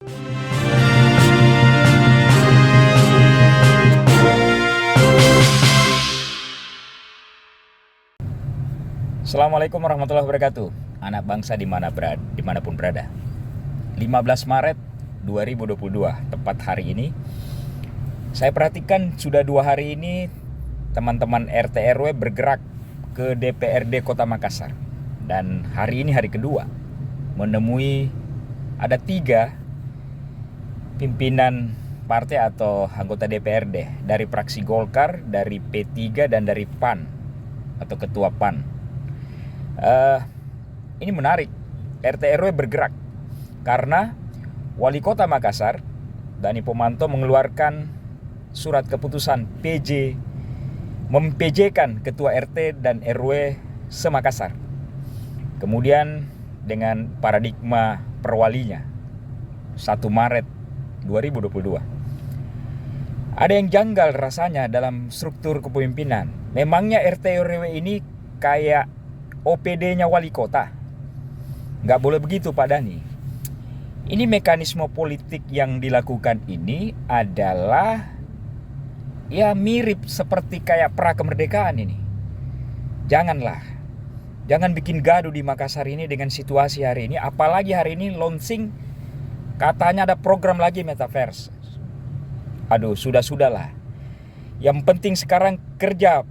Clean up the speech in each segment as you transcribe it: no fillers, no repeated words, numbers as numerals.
Assalamualaikum warahmatullahi wabarakatuh. Anak bangsa dimanapun berada. 15 Maret 2022, tepat hari ini. Saya perhatikan sudah 2 hari ini teman-teman RT RW bergerak ke DPRD Kota Makassar. Dan hari ini hari kedua menemui ada 3 pimpinan partai atau anggota DPRD dari fraksi Golkar, dari P3 dan dari PAN atau ketua PAN. Ini menarik, RT RW bergerak karena Wali Kota Makassar, Dani Pomanto, mengeluarkan surat keputusan PJ mem-PJ-kan ketua RT dan RW se-Makassar. Kemudian dengan paradigma perwalinya 1 Maret 2022. Ada yang janggal rasanya dalam struktur kepemimpinan. Memangnya RT RW ini kayak OPD-nya wali kota? Nggak boleh begitu Pak Dani. Ini mekanisme politik yang dilakukan ini adalah ya mirip seperti kayak pra-kemerdekaan ini. Jangan bikin gaduh di Makassar ini dengan situasi hari ini. Apalagi hari ini launching katanya ada program lagi metaverse. Aduh, sudahlah. Yang penting sekarang kerja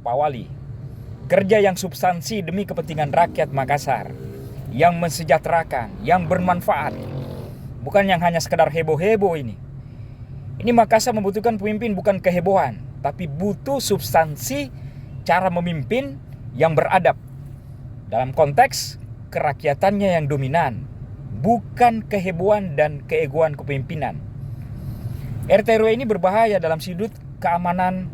Pak Wali. Kerja yang substansi demi kepentingan rakyat Makassar, yang mensejahterakan, yang bermanfaat. Bukan yang hanya sekedar heboh-heboh ini. Ini Makassar membutuhkan pemimpin bukan kehebohan, tapi butuh substansi cara memimpin yang beradab. Dalam konteks kerakyatannya yang dominan, bukan kehebohan dan keegoan kepemimpinan. RT RW ini berbahaya dalam sudut keamanan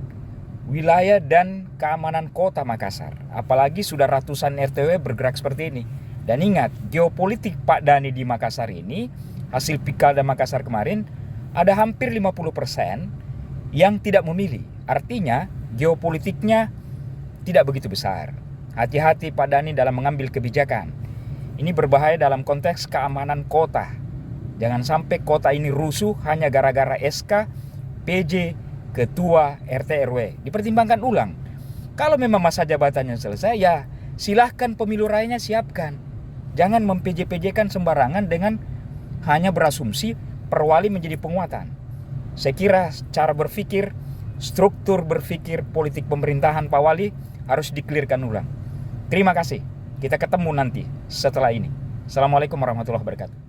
wilayah dan keamanan kota Makassar. Apalagi sudah ratusan RTW bergerak seperti ini. Dan ingat, geopolitik Pak Dani di Makassar ini, hasil Pilkada Makassar kemarin, ada hampir 50% yang tidak memilih. Artinya, geopolitiknya tidak begitu besar. Hati-hati Pak Dani dalam mengambil kebijakan. Ini berbahaya dalam konteks keamanan kota. Jangan sampai kota ini rusuh hanya gara-gara SK, PJ, Ketua RT RW. Dipertimbangkan ulang. Kalau memang masa jabatannya selesai, ya silahkan pemilu rayanya siapkan. Jangan mem-PJ-PJ-kan sembarangan dengan hanya berasumsi perwali menjadi penguatan. Saya kira cara berpikir, struktur berpikir politik pemerintahan Pak Wali harus dikelirkan ulang. Terima kasih. Kita ketemu nanti setelah ini. Assalamualaikum warahmatullahi wabarakatuh.